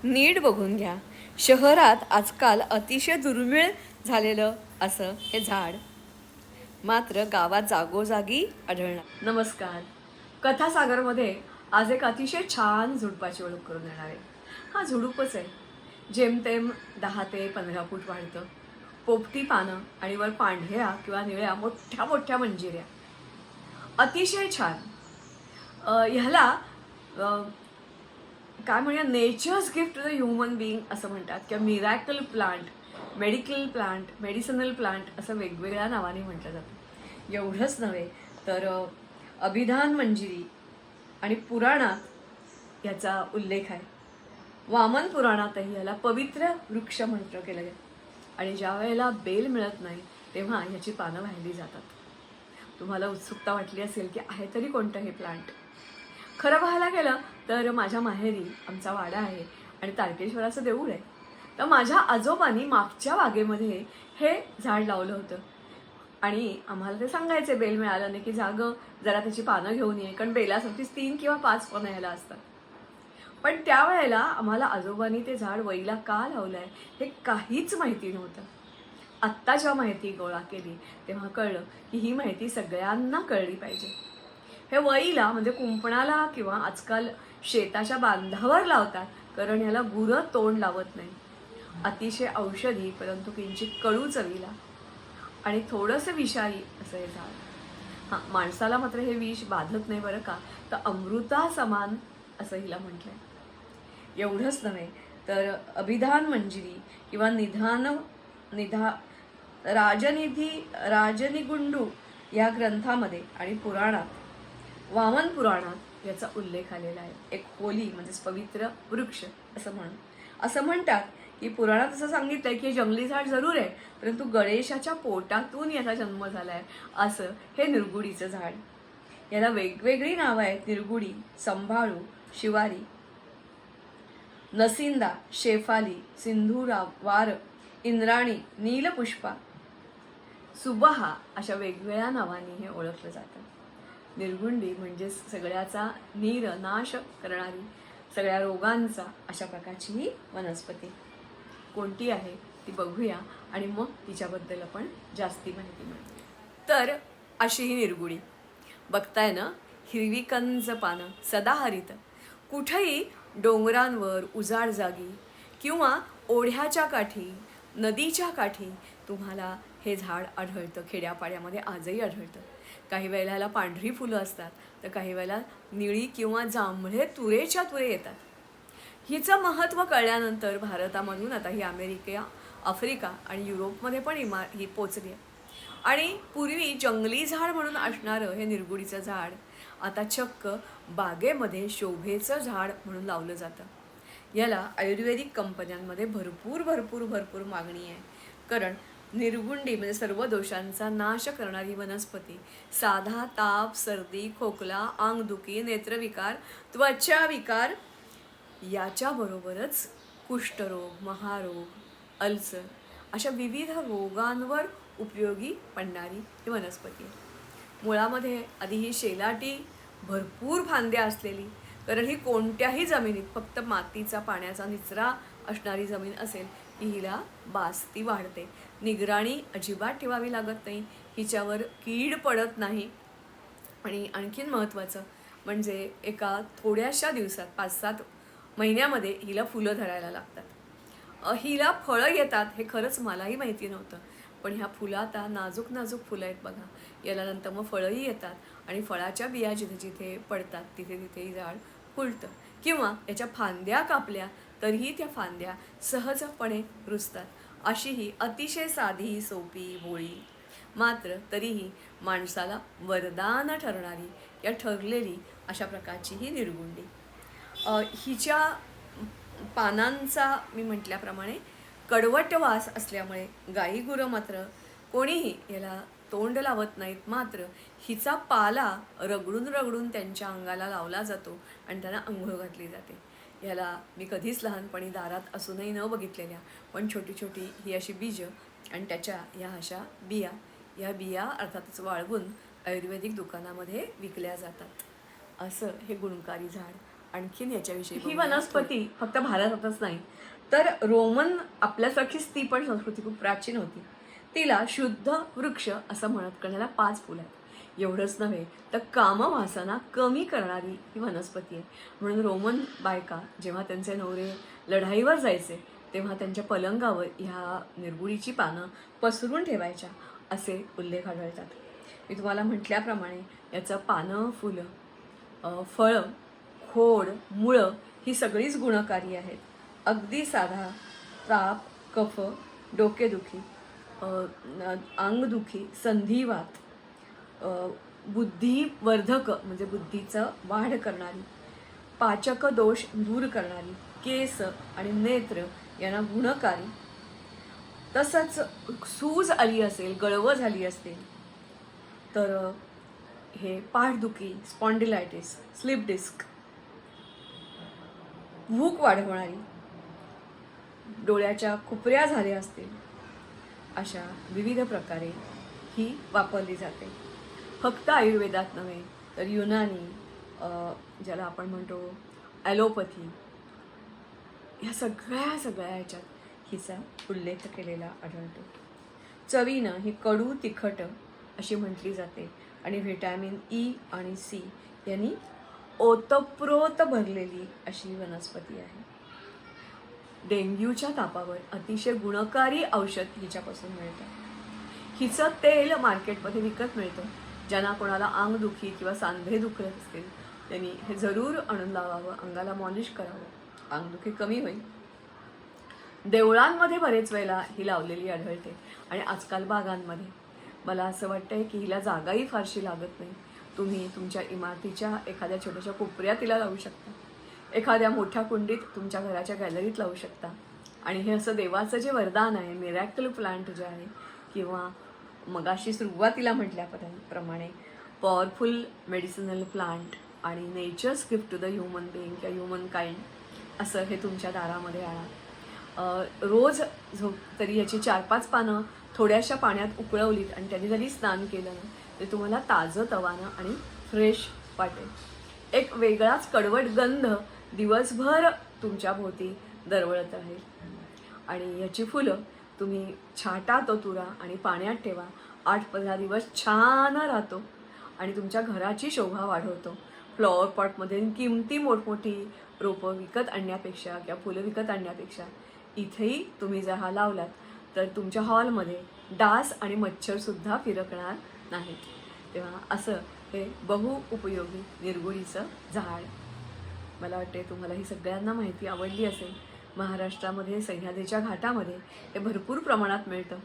नीट बघून घ्या. शहरात आजकाल अतिशय दुर्मिळ झालेलं असं हे झाड मात्र गावात जागोजागी आढळणार. नमस्कार. कथासागरमध्ये आज एक अतिशय छान झुडपाची ओळख करून देणार आहे. हा झुडूपच आहे. जेमतेम 10 ते 15 फूट वाढतं. पोपटी पानं आणि वर पांढऱ्या किंवा निळ्या मोठ्या मोठ्या मंजिऱ्या. अतिशय छान. ह्याला अ, काय म्हणूया, nature's gift to the human being असं म्हणतात किंवा miracle plant, medical plant, medicinal plant असं वेगवेगळ्या नावाने म्हटलं जातं. एवढंच नव्हे तर अभिधान मंजिरी आणि पुराणात याचा उल्लेख आहे. वामन पुराणातही याला पवित्र वृक्ष म्हटलं केलं गेलं. आणि ज्या वेळेला बेल मिळत नाही तेव्हा याची पानं वाहिली जातात. तुम्हाला उत्सुकता वाटली असेल की आहे तरी कोणतं हे प्लांट. खरं पाहायला गेलं तर माझ्या माहेरी आमचा वाडा आहे आणि तारकेश्वराचं देऊळ आहे. तर माझ्या आजोबांनी मागच्या बागेमध्ये हे झाड लावलं होतं आणि आम्हाला ते सांगायचे बेल मिळालं नाही की जागं जरा त्याची पानं घेऊन ये, कारण बेलासाठीच 3 किंवा 5 पानं यायला असतात. पण त्यावेळेला आम्हाला आजोबांनी ते झाड वईला का लावलंय हे काहीच माहिती नव्हतं. आत्ता जेव्हा माहिती गोळा केली तेव्हा कळलं की ही माहिती सगळ्यांना कळली पाहिजे. हे वईला म्हणजे कुंपणाला किंवा आजकाल शेताच्या बांधावर लावतात, कारण ह्याला गुरं तोंड लावत नाही. अतिशय औषधी परंतु किंचित कडू चवीला आणि थोडंसं विषारी असं हे झाड. हां, माणसाला मात्र हे विष बाधत नाही बरं का. तर अमृता समान असं हिला म्हटलंय. एवढंच नव्हे तर अभिधान मंजिरी किंवा निधा राजनिधी राजनिगुंडू या ग्रंथामध्ये आणि पुराणात, वामन पुराणात याचा उल्लेख आलेला आहे. एक होली म्हणजेच पवित्र वृक्ष असं म्हणतात की पुराणात असं सांगितलंय की हे जंगली झाड जरूर आहे, परंतु गणेशाच्या पोटातून याचा जन्म झालाय असं हे निरगुडीचं झाड. याला वेगवेगळी नावं आहेत. निरगुडी, संभाळू, शिवारी, नसिंदा, शेफाली, सिंधुरा, वार, इंद्राणी, नीलपुष्पा, सुबहा अशा वेगवेगळ्या नावांनी हे ओळखलं जातं. निर्गुंडी म्हणजे सगळ्याचा नाश करणारी, सगळ्या रोगांचा अशा प्रकारची ही वनस्पती. कोणती आहे ती बघूया आणि मग तिच्याबद्दल आपण जास्ती माहिती मिळू. तर अशी ही निरगुडी बघताय ना, हिरवी कंज पानं, सदाहरित. कुठेही डोंगरांवर, उजाड जागी किंवा ओढ्याच्या काठी, नदीच्या काठी तुम्हाला हे झाड आढळतं. खेड्यापाड्यामध्ये आजही आढळतं. काही वेळेला ह्याला पांढरी फुलं असतात तर काही वेळेला निळी किंवा जांभळे तुरेच्या तुरे येतात. हिचं महत्त्व कळल्यानंतर भारतामधून आता ही अमेरिका, आफ्रिका आणि युरोपमध्ये पण ही पोचली आहे. आणि पूर्वी जंगली झाड म्हणून असणारं हे निरगुडीचं झाड आता चक्क बागेमध्ये शोभेचं झाड म्हणून लावलं जातं. याला आयुर्वेदिक कंपन्यांमध्ये भरपूर भरपूर भरपूर मागणी आहे, कारण निरगुंडी म्हणजे सर्व दोषांचा नाश करणारी वनस्पती. साधा ताप, सर्दी, खोकला, अंगदुखी, नेत्रविकार, त्वचा विकार याच्याबरोबरच कुष्ठरोग, महारोग, अल्सर अशा विविध रोगांवर उपयोगी पडणारी ही वनस्पती आहे. मुळामध्ये आधी ही शेलाटी, भरपूर फांद्या असलेली, कारण ही कोणत्याही जमिनीत फक्त मातीचा पाण्याचा निचरा असणारी जमीन असेल की हिला बास्ती वाढते. निगराणी अजिबात ठेवावी लागत नाही, हिच्यावर कीड पडत नाही. आणि आणखीन महत्त्वाचं म्हणजे एका थोड्याशा दिवसात 5-7 महिन्यामध्ये हिला फुलं धरायला लागतात. हिला फळं येतात हे खरंच मलाही माहिती नव्हतं, पण ह्या फुलात नाजूक नाजूक फुलं आहेत बघा. याला नंतर मग फळंही येतात आणि फळाच्या बिया जिथे जिथे पडतात तिथे तिथे ही झाड फुलतं. किंवा याच्या फांद्या कापल्या तरीही त्या फांद्या सहजपणे रुजतात. अशी ही अतिशय साधी, सोपी, भोळी मात्र तरीही माणसाला वरदान ठरणारी या ठरलेली अशा प्रकारची ही निरगुंडी. हिच्या पानांचा मी म्हटल्याप्रमाणे कडवट वास असल्यामुळे गाई गुरं मात्र कोणीही याला तोंड लावत नाहीत. मात्र हिचा पाला रगडून रगडून त्यांच्या अंगाला लावला जातो आणि त्यांना अंघोळ घातली जाते. याला मी कधीच लहानपणी दारात असूनही न बघितलेल्या पण छोटी छोटी ही अशी बीजं आणि त्याच्या ह्या अशा बिया, या बिया अर्थातच वाळवून आयुर्वेदिक दुकानामध्ये विकल्या जातात. असं हे गुणकारी झाड आणखीन याच्याविषयी ही वनस्पती फक्त भारतातच नाही तर रोमन आपल्यासारखीच ती पण संस्कृती खूप प्राचीन होती. तिला शुद्ध वृक्ष असं म्हणत करण्याला 5 फुलं आहेत. एवढंच नव्हे तर कामवासना कमी करणारी ही वनस्पती आहे. म्हणून रोमन बायका जेव्हा त्यांचे नवरे लढाईवर जायचे तेव्हा त्यांच्या पलंगावर ह्या निर्गुडीची पानं पसरून ठेवायच्या असे उल्लेख आढळतात. मी तुम्हाला म्हटल्याप्रमाणे याचं पानं, फुलं, फळं, खोड, मुळं ही सगळीच गुणकारी आहेत. अगदी साधा ताप, कफ, डोकेदुखी, अंगदुखी, संधिवात, बुद्धिवर्धक म्हणजे बुद्धीचं वाढ करणारी, पाचक दोष दूर करणारी, केस आणि नेत्र यांना गुणकारी, तसंच सूज आली असेल, गळवं झाली असेल तर हे पाठदुखी, स्पॉन्डिलायटिस, स्लिप डिस्क, भूक वाढवणारी, डोळ्याच्या कुपऱ्या झाल्या असतील अशा विविध प्रकारे ही वापरली जाते. फक्त आयुर्वेदात नव्हे तर युनानी, ज्याला आपण म्हणतो ॲलोपॅथी, ह्या सगळ्या ह्याच्यात हिचा उल्लेख केलेला आढळतो. चवीनं ही कडू तिखट अशी म्हटली जाते आणि व्हिटॅमिन ई आणि सी यांनी ओतप्रोत भरलेली अशी वनस्पती आहे. डेंग्यूच्या तापावर अतिशय गुणकारी औषध हिच्यापासून मिळतं. हिचं तेल मार्केटमध्ये विकत मिळतं. ज्यांना कोणाला अंगदुखी किंवा सांधे दुखत असतील त्यांनी हे जरूर आणून लावावं, अंगाला मॉलिश करावं, अंगदुखी कमी होईल. देवळांमध्ये बरेच वेळेला ही लावलेली आढळते आणि आजकाल बागांमध्ये. मला असं वाटतंय की हिला जागाही फारशी लागत नाही. तुम्ही तुमच्या इमारतीच्या एखाद्या छोट्याशा कोपऱ्यात तिला लावू शकता, एखाद्या मोठ्या कुंडीत तुमच्या घराच्या गॅलरीत लावू शकता. आणि हे असं देवाचं जे वरदान आहे, मिरॅकल प्लांट जे आहे, किंवा मगाशी सुरुवातीला म्हटल्याप्रमाणे पॉवरफुल मेडिसिनल प्लांट आणि nature's gift to the human being किंवा ह्युमन काइंड, असं हे तुमच्या दारामध्ये आणा. रोज तरी याची 4-5 पानं थोड्याशा पाण्यात उकळवलीत आणि त्यांनी जरी स्नान केलं ना ते तुम्हाला ताजं तवानं आणि फ्रेश वाटेल. एक वेगळाच कडवट गंध दिवसभर तुमच्या भोवती दरवळत राहील. आणि याची फुलं तुम्ही छाटात ओतुरा आणि पाण्यात ठेवा. 8-15 दिवस छान राहतो आणि तुमच्या घराची शोभा वाढवतो. फ्लॉवर पॉटमध्ये किमती मोठमोठी रोपं विकत आणण्यापेक्षा किंवा फुलं विकत आणण्यापेक्षा इथेही तुम्ही जर हा लावलात तर तुमच्या हॉलमध्ये डास आणि मच्छरसुद्धा फिरकणार नाहीत. तेव्हा असं हे बहुउपयोगी निर्गुडीचं झाड. मला वाटते तुम्हाला ही सगळ्यांना माहिती आवडली असेल. महाराष्ट्रामध्ये सह्याद्रीच्या घाटामध्ये हे भरपूर प्रमाणात मिळतं.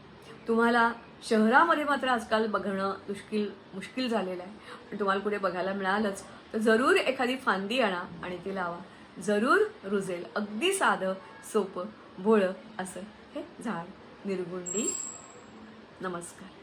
तुम्हाला शहरामध्ये मात्र आजकाल बघणं मुश्किल झालेलं आहे. पण तुम्हाला कुठे बघायला मिळालंच तर जरूर एखादी फांदी आणा आणि ती लावा, जरूर रुजेल. अगदी साधं सोपं भोळं असं हे झाड निर्गुंडी. नमस्कार.